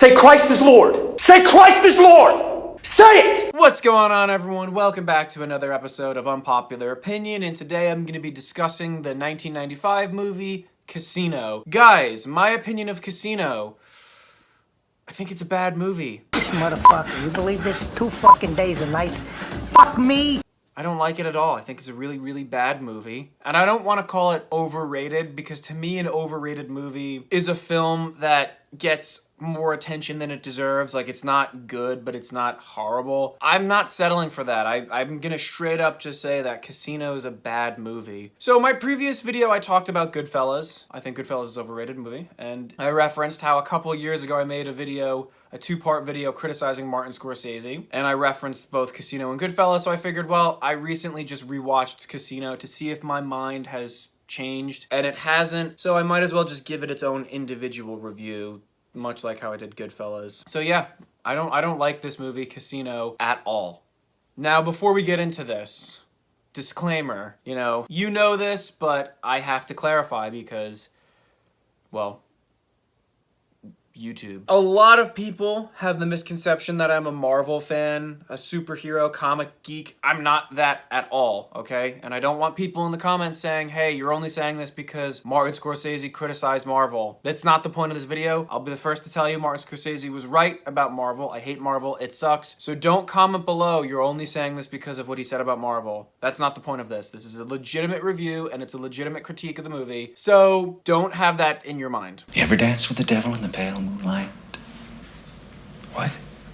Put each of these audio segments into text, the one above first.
Say Christ is Lord. Say Christ is Lord. Say it! What's going on, everyone? Welcome back to another episode of Unpopular Opinion, and today I'm going to be discussing the 1995 movie Casino. Guys, my opinion of Casino, I think it's a bad movie. This motherfucker, you believe this? 2 fucking days and nights. Fuck me! I don't like it at all. I think it's a really, really bad movie. And I don't want to call it overrated, because to me an overrated movie is a film that gets more attention than it deserves. Like, it's not good, but it's not horrible. I'm not settling for that. I'm gonna straight up just say that Casino is a bad movie. So my previous video, I talked about Goodfellas. I think Goodfellas is an overrated movie. And I referenced how a couple years ago I made a video, a 2-part video criticizing Martin Scorsese, and I referenced both Casino and Goodfellas, so I figured, well, I recently just rewatched Casino to see if my mind has changed, and it hasn't, so I might as well just give it its own individual review, much like how I did Goodfellas. So yeah, I don't like this movie, Casino, at all. Now, before we get into this, disclaimer, you know this, but I have to clarify because, well, YouTube. A lot of people have the misconception that I'm a Marvel fan, a superhero comic geek. I'm not that at all, okay? And I don't want people in the comments saying, hey, you're only saying this because Martin Scorsese criticized Marvel. That's not the point of this video. I'll be the first to tell you Martin Scorsese was right about Marvel. I hate Marvel. It sucks. So don't comment below, you're only saying this because of what he said about Marvel. That's not the point of this. This is a legitimate review and it's a legitimate critique of the movie. So don't have that in your mind. You ever dance with the devil in the pale moonlight? What?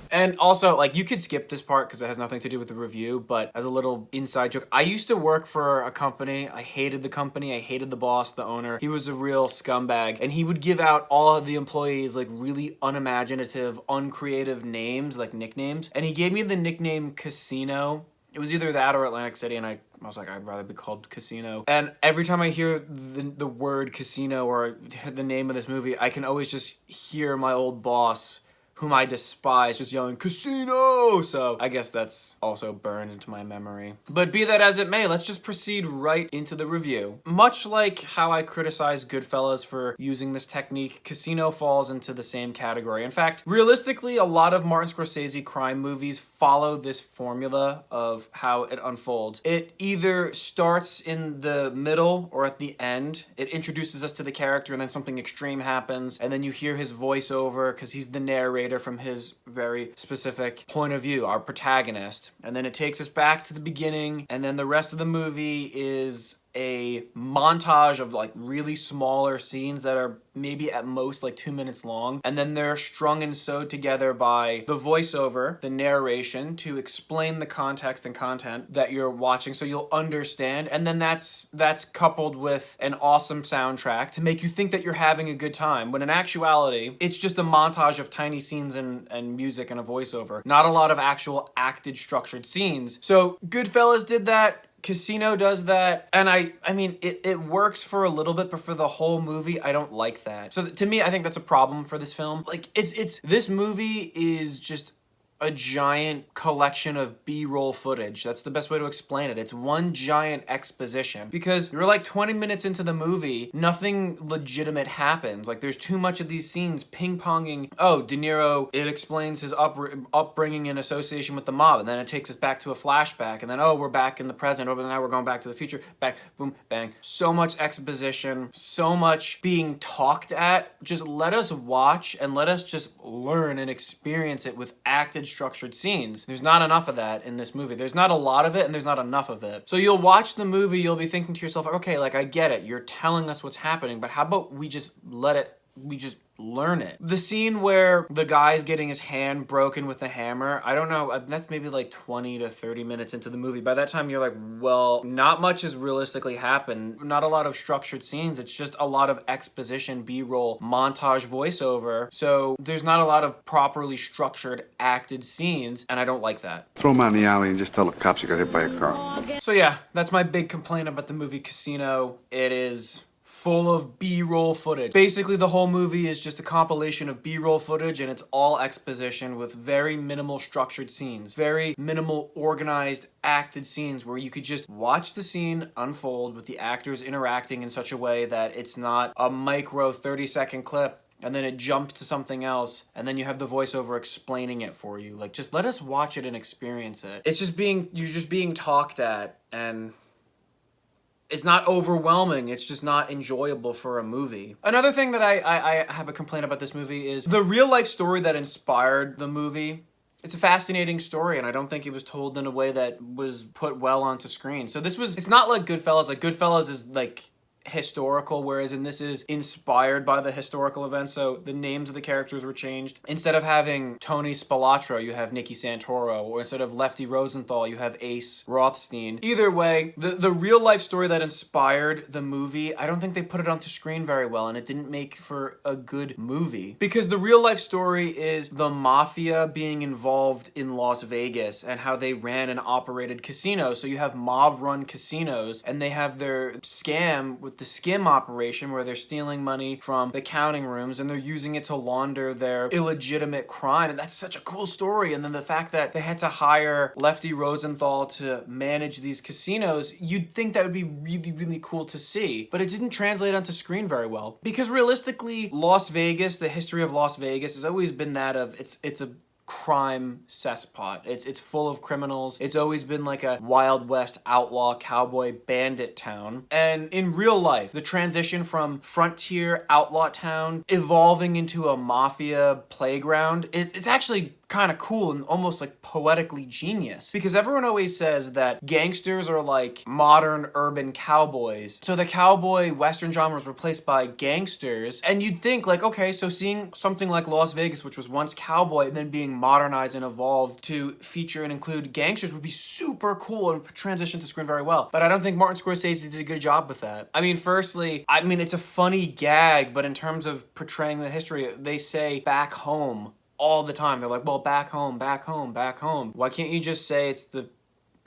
And also, like, you could skip this part because it has nothing to do with the review, but as a little inside joke, I used to work for a company. I hated the company. I hated the boss, the owner. He was a real scumbag, and he would give out all of the employees, like, really unimaginative, uncreative names, like nicknames, and he gave me the nickname Casino. It was either that or Atlantic City, and I was like, I'd rather be called Casino. And every time I hear the word casino or the name of this movie, I can always just hear my old boss, whom I despise, just yelling, Casino! So I guess that's also burned into my memory. But be that as it may, let's just proceed right into the review. Much like how I criticized Goodfellas for using this technique, Casino falls into the same category. In fact, realistically, a lot of Martin Scorsese crime movies follow this formula of how it unfolds. It either starts in the middle or at the end. It introduces us to the character and then something extreme happens, and then you hear his voiceover because he's the narrator from his very specific point of view, our protagonist. And then it takes us back to the beginning, and then the rest of the movie is a montage of like really smaller scenes that are maybe at most like 2 minutes long, and then they're strung and sewed together by the voiceover, the narration, to explain the context and content that you're watching so you'll understand, and then that's coupled with an awesome soundtrack to make you think that you're having a good time, when in actuality it's just a montage of tiny scenes and music and a voiceover, not a lot of actual acted structured scenes. So Goodfellas did that, Casino does that, and I mean, it works for a little bit, but for the whole movie, I don't like that. So to me, I think that's a problem for this film. Like, this movie is just a giant collection of B-roll footage. That's the best way to explain it. It's one giant exposition, because you're like 20 minutes into the movie, nothing legitimate happens. Like, there's too much of these scenes ping-ponging. Oh, De Niro, it explains his upbringing in association with the mob, and then it takes us back to a flashback, and then, oh, we're back in the present, oh, but now we're going back to the future, back, boom, bang. So much exposition, so much being talked at. Just let us watch and let us just learn and experience it with acted structured scenes. There's not enough of that in this movie. There's not a lot of it, and there's not enough of it. So you'll watch the movie, you'll be thinking to yourself, okay, like, I get it. You're telling us what's happening, but how about we just learn it. The scene where the guy's getting his hand broken with a hammer, I don't know, that's maybe like 20 to 30 minutes into the movie. By that time, you're like, well, not much has realistically happened. Not a lot of structured scenes. It's just a lot of exposition, B-roll, montage, voiceover. So there's not a lot of properly structured, acted scenes, and I don't like that. Throw him out in the alley and just tell the cops you got hit by a car. So yeah, that's my big complaint about the movie Casino. It is full of B-roll footage. Basically, the whole movie is just a compilation of B-roll footage, and it's all exposition with very minimal structured scenes, very minimal organized acted scenes where you could just watch the scene unfold with the actors interacting in such a way that it's not a micro 30-second clip and then it jumps to something else, and then you have the voiceover explaining it for you. Like, just let us watch it and experience it. You're just being talked at, and it's not overwhelming. It's just not enjoyable for a movie. Another thing that I have a complaint about this movie is the real life story that inspired the movie. It's a fascinating story, and I don't think it was told in a way that was put well onto screen. So it's not like Goodfellas. Like, Goodfellas is like historical, whereas in this is inspired by the historical events. So the names of the characters were changed. Instead of having Tony Spilotro, you have Nicky Santoro, or instead of Lefty Rosenthal, you have Ace Rothstein. Either way, the real life story that inspired the movie, I don't think they put it onto screen very well, and it didn't make for a good movie. Because the real life story is the mafia being involved in Las Vegas and how they ran and operated casinos. So you have mob-run casinos, and they have their scam with the skim operation where they're stealing money from the counting rooms and they're using it to launder their illegitimate crime. And that's such a cool story. And then the fact that they had to hire Lefty Rosenthal to manage these casinos, you'd think that would be really, really cool to see. But it didn't translate onto screen very well. Because realistically, Las Vegas, the history of Las Vegas has always been that of it's a crime cesspot. It's full of criminals. It's always been like a Wild West outlaw cowboy bandit town. And in real life, the transition from frontier outlaw town evolving into a mafia playground, it's actually kind of cool and almost like poetically genius, because everyone always says that gangsters are like modern urban cowboys. So the cowboy western genre was replaced by gangsters, and you'd think like, okay, so seeing something like Las Vegas, which was once cowboy and then being modernized and evolved to feature and include gangsters, would be super cool and transition to screen very well. But I don't think Martin Scorsese did a good job with that. I mean, firstly, it's a funny gag, but in terms of portraying the history, they say back home all the time. They're like, well, back home, back home, back home. Why can't you just say it's the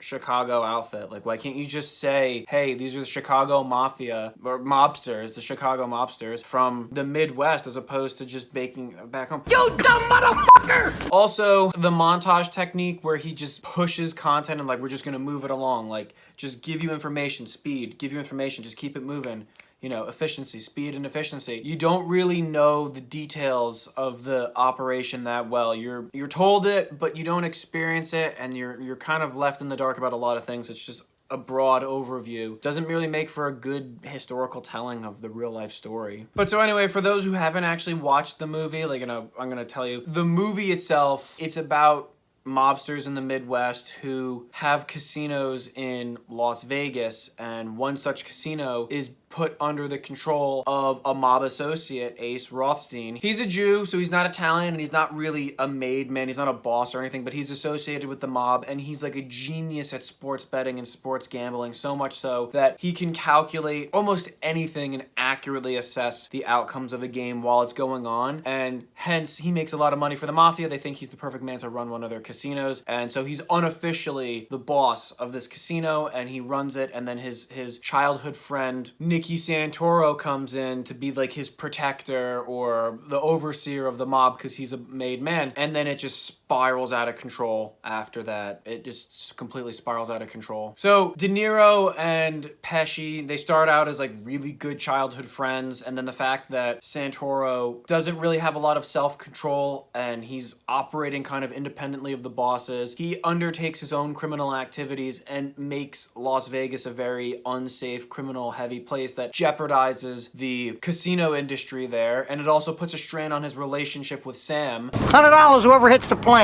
Chicago outfit? Like, why can't you just say, hey, these are the Chicago mafia or mobsters, the Chicago mobsters from the Midwest, as opposed to just baking back home? You dumb motherfucker! Also, the montage technique where he just pushes content and like, we're just gonna move it along. Like, just give you information, speed, give you information, just keep it moving. You know, efficiency, speed and efficiency. You don't really know the details of the operation that well. You're told it, but you don't experience it, and you're kind of left in the dark about a lot of things. It's just a broad overview. Doesn't really make for a good historical telling of the real life story. But so anyway, for those who haven't actually watched the movie, like, I'm gonna tell you, the movie itself, it's about mobsters in the Midwest who have casinos in Las Vegas, and one such casino is put under the control of a mob associate, Ace Rothstein. He's a Jew, so he's not Italian, and he's not really a made man. He's not a boss or anything, but he's associated with the mob, and he's like a genius at sports betting and sports gambling, so much so that he can calculate almost anything and accurately assess the outcomes of a game while it's going on, and hence he makes a lot of money for the mafia. They think he's the perfect man to run one of their casinos, and so he's unofficially the boss of this casino, and he runs it, and then his childhood friend, Nicky Santoro, comes in to be like his protector or the overseer of the mob because he's a made man, and then it just spirals out of control after that. It just completely spirals out of control. So De Niro and Pesci, they start out as like really good childhood friends, and then the fact that Santoro doesn't really have a lot of self-control and he's operating kind of independently of the bosses, he undertakes his own criminal activities and makes Las Vegas a very unsafe, criminal-heavy place that jeopardizes the casino industry there, and it also puts a strain on his relationship with Sam. $100 whoever hits the plan.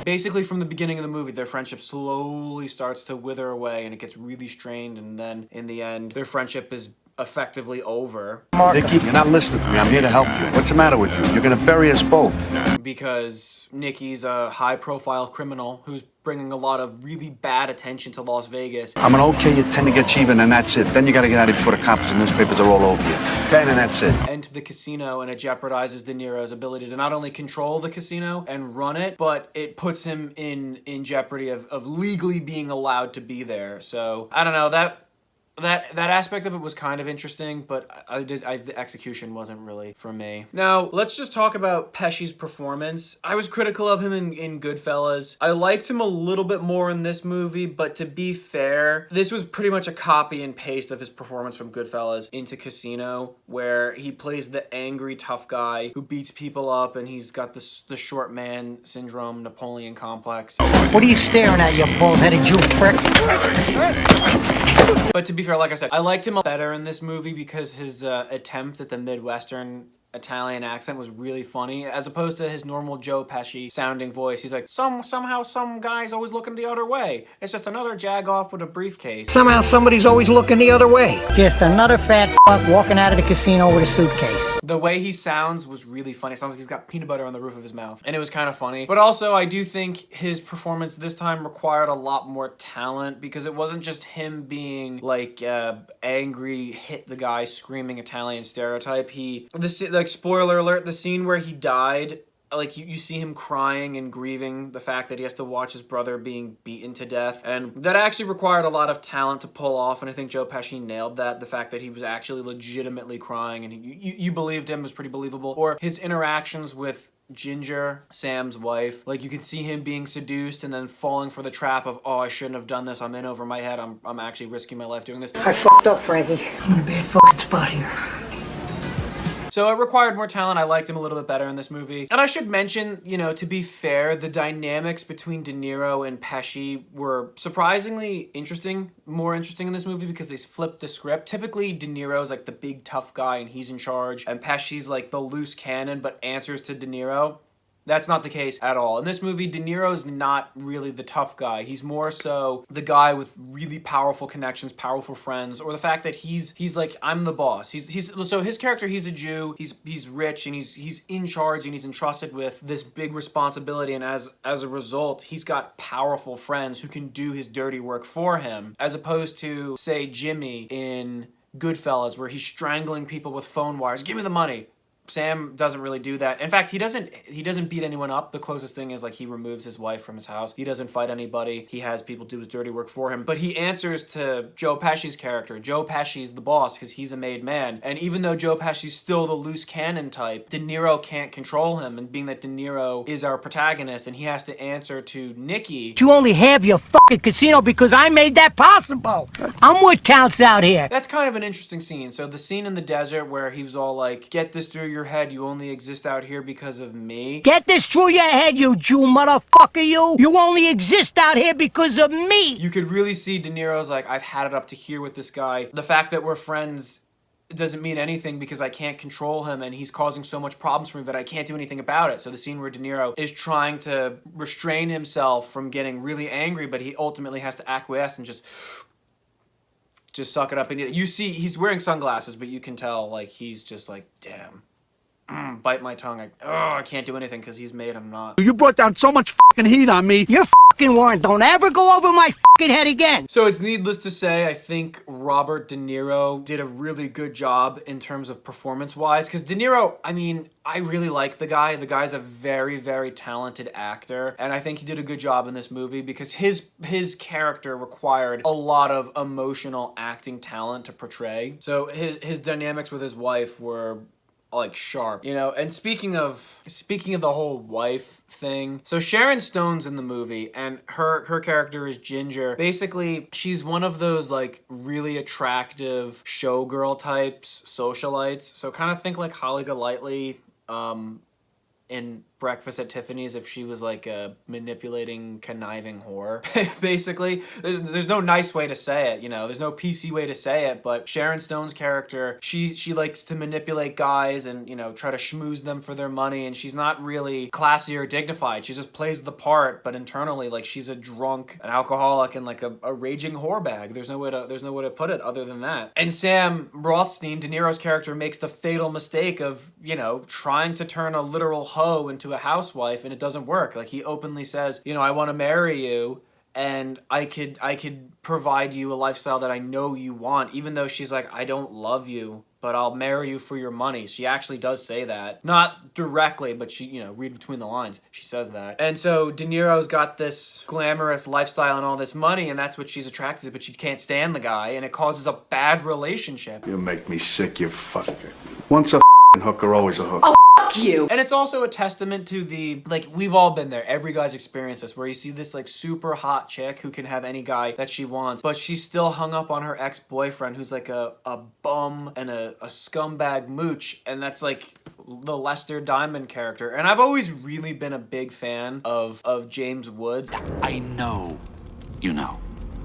Basically, from the beginning of the movie, their friendship slowly starts to wither away, and it gets really strained, and then in the end, their friendship is effectively over. Nicky, you're not listening to me. I'm here to help you. What's the matter with you? You're gonna bury us both. Because Nicky's a high-profile criminal who's bringing a lot of really bad attention to Las Vegas. I'm gonna okay you 10 to get you even, and that's it. Then you gotta get out of here before the cops and newspapers are all over you. 10 and that's it. And to the casino, and it jeopardizes De Niro's ability to not only control the casino and run it, but it puts him in jeopardy of legally being allowed to be there. So, I don't know, that aspect of it was kind of interesting, but the execution wasn't really for me. Now, let's just talk about Pesci's performance. I was critical of him in Goodfellas. I liked him a little bit more in this movie, but to be fair, this was pretty much a copy and paste of his performance from Goodfellas into Casino, where he plays the angry tough guy who beats people up, and he's got the short man syndrome, Napoleon complex. What are you staring at, you bald-headed Jew prick? But to be fair, like I said, I liked him better in this movie because his attempt at the Midwestern Italian accent was really funny, as opposed to his normal Joe Pesci sounding voice. He's like, somehow some guy's always looking the other way. It's just another jag-off with a briefcase. Somehow somebody's always looking the other way. Just another fat fuck walking out of the casino with a suitcase. The way he sounds was really funny. It sounds like he's got peanut butter on the roof of his mouth. And it was kind of funny. But also, I do think his performance this time required a lot more talent, because it wasn't just him being like angry, hit the guy, screaming Italian stereotype. Like, spoiler alert, the scene where he died, like, you see him crying and grieving the fact that he has to watch his brother being beaten to death. And that actually required a lot of talent to pull off, and I think Joe Pesci nailed that. The fact that he was actually legitimately crying, and you believed him, was pretty believable. Or his interactions with Ginger, Sam's wife. Like, you could see him being seduced and then falling for the trap of, oh, I shouldn't have done this. I'm in over my head. I'm actually risking my life doing this. I fucked up, Frankie. I'm in a bad fucking spot here. So it required more talent. I liked him a little bit better in this movie. And I should mention, you know, to be fair, the dynamics between De Niro and Pesci were surprisingly interesting, more interesting in this movie, because they flipped the script. Typically, De Niro's like the big tough guy and he's in charge, and Pesci's like the loose cannon but answers to De Niro. That's not the case at all. In this movie, De Niro's not really the tough guy. He's more so the guy with really powerful connections, powerful friends, or the fact that he's like, I'm the boss. So his character, he's a Jew, he's rich, and he's in charge, and he's entrusted with this big responsibility, and as a result, he's got powerful friends who can do his dirty work for him, as opposed to, say, Jimmy in Goodfellas, where he's strangling people with phone wires. Give me the money. Sam doesn't really do that. In fact, he doesn't beat anyone up. The closest thing is, like, he removes his wife from his house. He doesn't fight anybody. He has people do his dirty work for him. But he answers to Joe Pesci's character. Joe Pesci's the boss because he's a made man. And even though Joe Pesci's still the loose cannon type, De Niro can't control him. And being that De Niro is our protagonist and he has to answer to Nicky. You only have your fucking casino because I made that possible. I'm what counts out here. That's kind of an interesting scene. So the scene in the desert where he was all like, get this through your head, you only exist out here because of me. Get this through your head, you Jew motherfucker, you. You only exist out here because of me. You could really see De Niro's like, I've had it up to here with this guy. The fact that we're friends doesn't mean anything because I can't control him and he's causing so much problems for me, but I can't do anything about it. So the scene where De Niro is trying to restrain himself from getting really angry, but he ultimately has to acquiesce and just suck it up. And you see he's wearing sunglasses, but you can tell, like, he's just like, damn. Bite my tongue. I can't do anything because he's made. I'm not. You brought down so much fucking heat on me. You're fucking warned. Don't ever go over my fucking head again. So it's needless to say, I think Robert De Niro did a really good job in terms of performance-wise. Because De Niro, I mean, I really like the guy. The guy's a very, very talented actor. And I think he did a good job in this movie because his character required a lot of emotional acting talent to portray. So his dynamics with his wife were, like, sharp, you know. And speaking of the whole wife thing, so Sharon Stone's in the movie and her character is Ginger. Basically, she's one of those, like, really attractive showgirl types, socialites. So kind of think like Holly Golightly in Breakfast at Tiffany's if she was like a manipulating, conniving whore. Basically, there's no nice way to say it, you know, there's no PC way to say it, but Sharon Stone's character, she likes to manipulate guys and, you know, try to schmooze them for their money, and she's not really classy or dignified. She just plays the part, but internally, like, she's a drunk, an alcoholic, and like a raging whore bag. There's no way to put it other than that. And Sam Rothstein, De Niro's character, makes the fatal mistake of, you know, trying to turn a literal hoe into a housewife, and it doesn't work. Like, he openly says, you know, I want to marry you and I could provide you a lifestyle that I know you want, even though she's like, I don't love you but I'll marry you for your money. She actually does say that. Not directly, but she, you know, read between the lines. She says that. And so De Niro's got this glamorous lifestyle and all this money, and that's what she's attracted to, but she can't stand the guy, and it causes a bad relationship. You make me sick, you fucker. Once a hooker, always a hooker. Oh, fuck you! And it's also a testament to the, like, we've all been there. Every guy's experienced this, where you see this, like, super hot chick who can have any guy that she wants, but she's still hung up on her ex-boyfriend who's like a bum and a scumbag mooch, and that's like the Lester Diamond character. And I've always really been a big fan of James Woods. I know you know.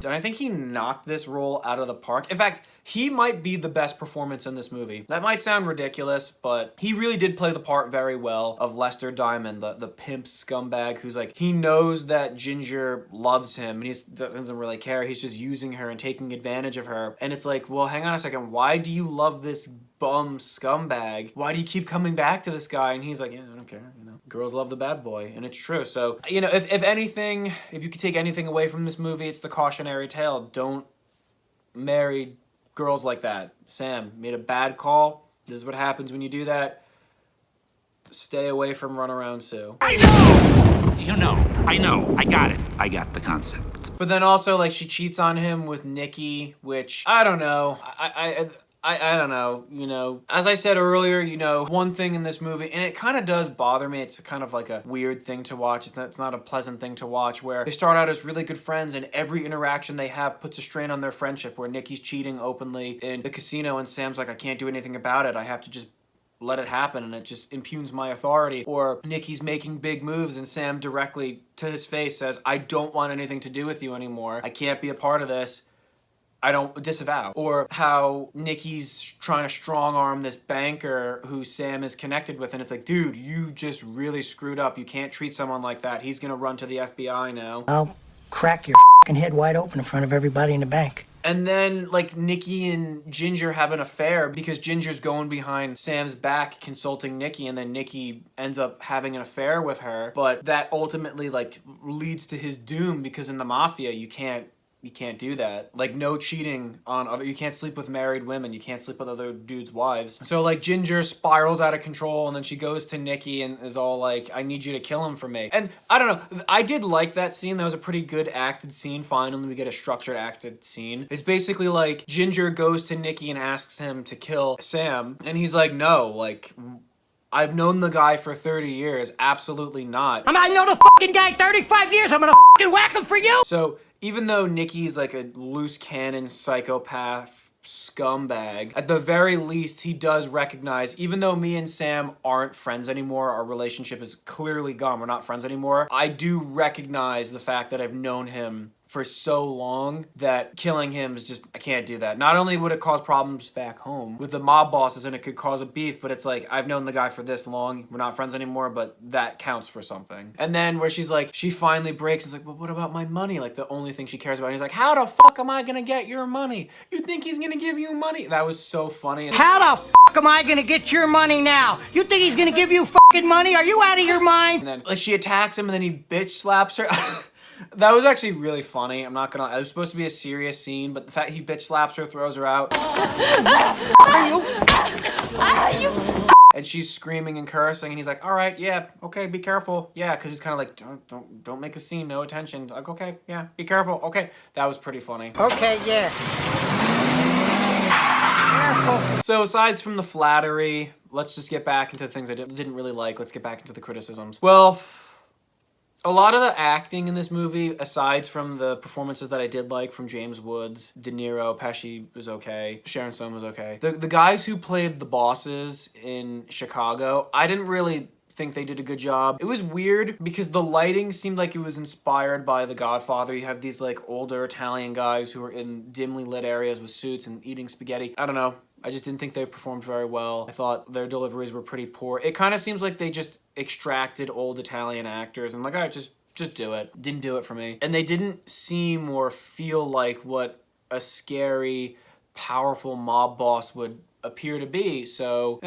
And I think he knocked this role out of the park. In fact, he might be the best performance in this movie. That might sound ridiculous, but he really did play the part very well of Lester Diamond, the pimp scumbag who's like, he knows that Ginger loves him and he doesn't really care. He's just using her and taking advantage of her. And it's like, well, hang on a second. Why do you love this bum scumbag? Why do you keep coming back to this guy? And he's like, yeah, I don't care, you know. Girls love the bad boy, and it's true. So, you know, if anything, if you could take anything away from this movie, it's the cautionary tale. Don't marry girls like that. Sam made a bad call. This is what happens when you do that. Stay away from Runaround Sue. I know! You know. I know. I got it. I got the concept. But then also, like, she cheats on him with Nikki, which, I don't know. I don't know, you know, as I said earlier, you know, one thing in this movie, and it kind of does bother me, it's kind of like a weird thing to watch, it's not a pleasant thing to watch, where they start out as really good friends and every interaction they have puts a strain on their friendship, where Nikki's cheating openly in the casino and Sam's like, I can't do anything about it, I have to just let it happen and it just impugns my authority. Or Nikki's making big moves and Sam directly to his face says, I don't want anything to do with you anymore, I can't be a part of this. I don't disavow. Or how Nikki's trying to strong arm this banker who Sam is connected with, and it's like, dude, you just really screwed up. You can't treat someone like that. He's gonna run to the FBI now. I'll crack your fucking head wide open in front of everybody in the bank. And then, like, Nikki and Ginger have an affair because Ginger's going behind Sam's back consulting Nikki, and then Nikki ends up having an affair with her. But that ultimately, like, leads to his doom because in the mafia, you can't do that. Like, no cheating on other, you can't sleep with married women, you can't sleep with other dudes' wives. So, like, Ginger spirals out of control, and then she goes to Nikki and is all like, I need you to kill him for me. And I don't know, I did like that scene. That was a pretty good acted scene. Finally, we get a structured acted scene. It's basically like, Ginger goes to Nikki and asks him to kill Sam, and he's like, no, like, I've known the guy for 30 years, absolutely not. I know the fucking guy 35 years, I'm gonna fucking whack him for you! So, even though Nikki's like a loose cannon psychopath scumbag, at the very least he does recognize, even though me and Sam aren't friends anymore, our relationship is clearly gone, we're not friends anymore, I do recognize the fact that I've known him for so long that killing him is just, I can't do that. Not only would it cause problems back home with the mob bosses and it could cause a beef, but it's like, I've known the guy for this long, we're not friends anymore, but that counts for something. And then where she's like, she finally breaks, and is like, well, what about my money? Like, the only thing she cares about. And he's like, how the fuck am I gonna get your money? You think he's gonna give you money? That was so funny. How the fuck am I gonna get your money now? You think he's gonna give you fucking money? Are you out of your mind? And then, like, she attacks him and then he bitch slaps her. That was actually really funny. I'm not gonna, it was supposed to be a serious scene, but the fact he bitch slaps her, throws her out. And she's screaming and cursing, and he's like, all right, yeah, okay, be careful. Yeah, because he's kind of like, don't make a scene, no attention. Like, okay, yeah, be careful, okay. That was pretty funny. Okay, yeah. Careful. So aside from the flattery, let's just get back into things I didn't really like. Let's get back into the criticisms. Well, a lot of the acting in this movie, aside from the performances that I did like from James Woods, De Niro, Pesci was okay, Sharon Stone was okay. The guys who played the bosses in Chicago, I didn't really think they did a good job. It was weird because the lighting seemed like it was inspired by The Godfather. You have these like older Italian guys who are in dimly lit areas with suits and eating spaghetti. I don't know. I just didn't think they performed very well. I thought their deliveries were pretty poor. It kind of seems like they just extracted old Italian actors and like, all right, just do it. Didn't do it for me. And they didn't seem or feel like what a scary, powerful mob boss would appear to be. So,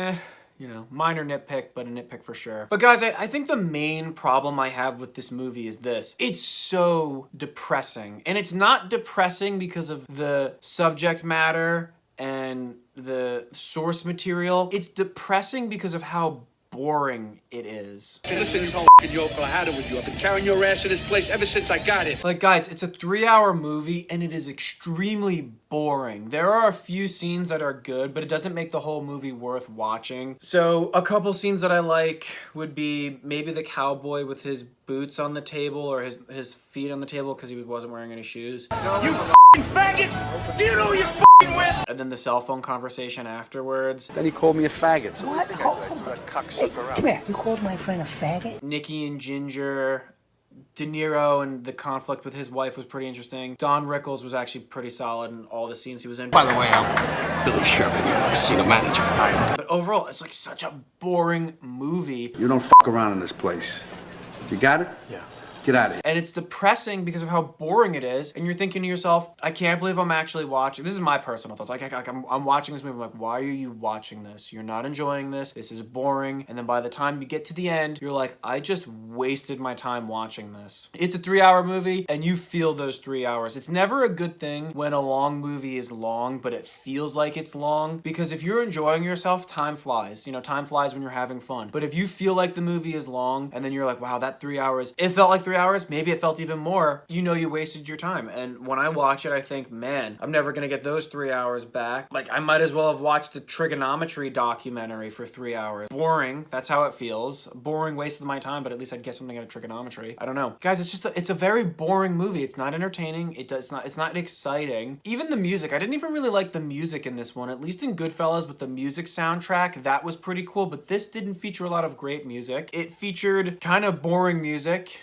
you know, minor nitpick, but a nitpick for sure. But guys, I think the main problem I have with this movie is this. It's so depressing. And it's not depressing because of the subject matter and the source material. It's depressing because of how boring it is. Listen, this whole yokel, I had it with you. I've been carrying your ass to this place ever since I got it. Like, guys, it's a 3-hour movie and it is extremely boring. There are a few scenes that are good, but it doesn't make the whole movie worth watching. So a couple scenes that I like would be maybe the cowboy with his boots on the table or his feet on the table because he wasn't wearing any shoes. You f***ing faggot! Do you know who you're f***ing with? And then the cell phone conversation afterwards. Then he called me a faggot. So What? that cocksucker out. Come here. You called my friend a faggot? Nikki and Ginger, De Niro and the conflict with his wife was pretty interesting. Don Rickles was actually pretty solid in all the scenes he was in. By the way, I'm Billy Sherman, casino manager. But overall, it's like such a boring movie. You don't fuck around in this place. You got it? Yeah. Get out of here. And it's depressing because of how boring it is. And you're thinking to yourself, I can't believe I'm actually watching. This is my personal thoughts. I'm watching this movie. I'm like, why are you watching this? You're not enjoying this. This is boring. And then by the time you get to the end, you're like, I just wasted my time watching this. It's a 3-hour movie and you feel those 3 hours. It's never a good thing when a long movie is long, but it feels like it's long. Because if you're enjoying yourself, time flies. You know, time flies when you're having fun. But if you feel like the movie is long and then you're like, wow, that 3 hours, it felt like 3 hours, maybe it felt even more, you know you wasted your time. And when I watch it, I think, man, I'm never gonna get those 3 hours back. Like, I might as well have watched a trigonometry documentary for 3 hours. Boring, that's how it feels. Boring, waste of my time, but at least I'd get something out of trigonometry. I don't know. Guys, it's a very boring movie. It's not entertaining. It's not exciting. Even the music, I didn't even really like the music in this one. At least in Goodfellas with the music soundtrack, that was pretty cool, but this didn't feature a lot of great music. It featured kind of boring music,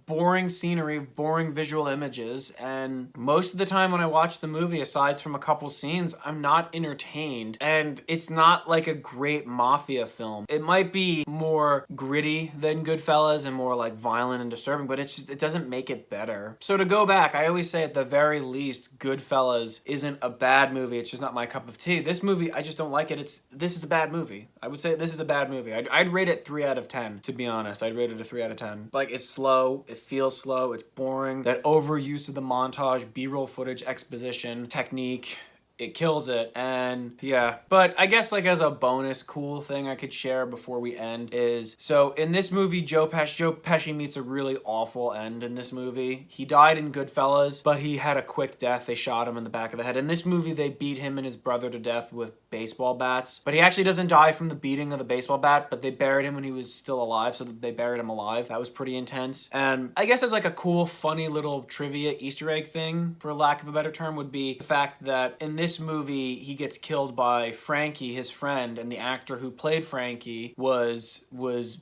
boring scenery, boring visual images, and most of the time when I watch the movie, aside from a couple scenes, I'm not entertained, and it's not like a great mafia film. It might be more gritty than Goodfellas and more like violent and disturbing, but it doesn't make it better. So to go back, I always say at the very least, Goodfellas isn't a bad movie. It's just not my cup of tea. This movie, I just don't like it. This is a bad movie. I would say this is a bad movie. I'd rate it 3 out of 10, to be honest. I'd rate it a 3 out of 10. Like, it's slow. It feels slow. It's boring. That overuse of the montage, B-roll footage, exposition, technique, it kills it. And yeah, but I guess like as a bonus cool thing I could share before we end is, so in this movie, Joe Pesci meets a really awful end in this movie. He died in Goodfellas, but he had a quick death. They shot him in the back of the head. In this movie, they beat him and his brother to death with baseball bats, but he actually doesn't die from the beating of the baseball bat, but they buried him when he was still alive, so they buried him alive. That was pretty intense. And I guess as like a cool, funny little trivia Easter egg thing, for lack of a better term, would be the fact that in this movie, he gets killed by Frankie, his friend, and the actor who played Frankie was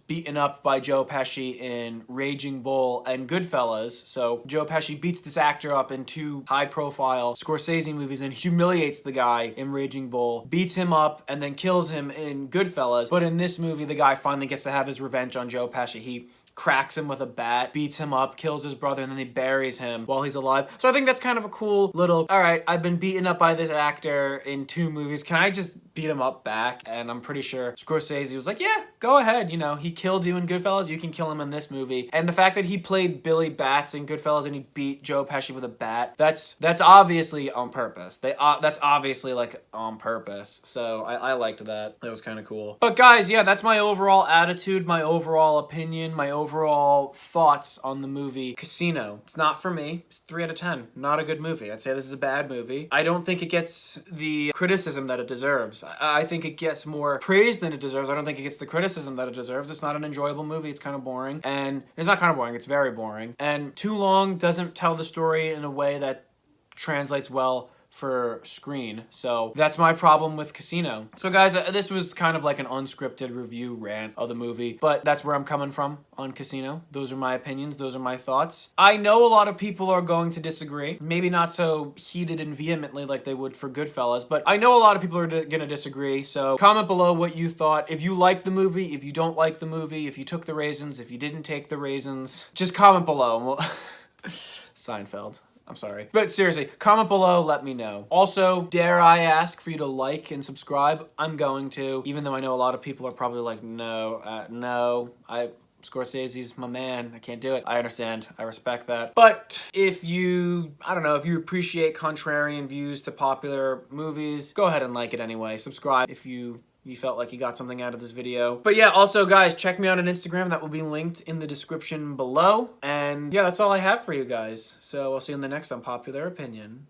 beaten up by Joe Pesci in Raging Bull and Goodfellas. So Joe Pesci beats this actor up in 2 high-profile Scorsese movies and humiliates the guy in Raging Bull, beats him up, and then kills him in Goodfellas. But in this movie, the guy finally gets to have his revenge on Joe Pesci. He cracks him with a bat, beats him up, kills his brother, and then he buries him while he's alive. So I think that's kind of a cool little, all right, I've been beaten up by this actor in 2 movies. Can I just beat him up back? And I'm pretty sure Scorsese was like, yeah, go ahead. You know, he killed you in Goodfellas. You can kill him in this movie. And the fact that he played Billy Bats in Goodfellas and he beat Joe Pesci with a bat, that's obviously on purpose. That's obviously like on purpose. So I liked that. That was kind of cool. But guys, yeah, that's my overall attitude, my overall opinion, my overall thoughts on the movie Casino. It's not for me. It's 3 out of 10. Not a good movie. I'd say this is a bad movie. I don't think it gets the criticism that it deserves. I think it gets more praise than it deserves. I don't think it gets the criticism that it deserves. It's not an enjoyable movie. It's kind of boring. And it's not kind of boring. It's very boring. And too long doesn't tell the story in a way that translates well for screen. So that's my problem with Casino. So guys, this was kind of like an unscripted review rant of the movie, but that's where I'm coming from on Casino. Those are my opinions. Those are my thoughts. I know a lot of people are going to disagree. Maybe not so heated and vehemently like they would for Goodfellas, but I know a lot of people are gonna disagree. So comment below what you thought. If you liked the movie, if you don't like the movie, if you took the raisins, if you didn't take the raisins, just comment below and we'll Seinfeld. I'm sorry. But seriously, comment below, let me know. Also, dare I ask for you to like and subscribe? I'm going to, even though I know a lot of people are probably like, no, Scorsese's my man. I can't do it. I understand. I respect that. But if you, I don't know, if you appreciate contrarian views to popular movies, go ahead and like it anyway. Subscribe if you felt like you got something out of this video. But yeah, also guys, check me out on Instagram. That will be linked in the description below. And yeah, that's all I have for you guys. So I'll see you in the next Unpopular Opinion.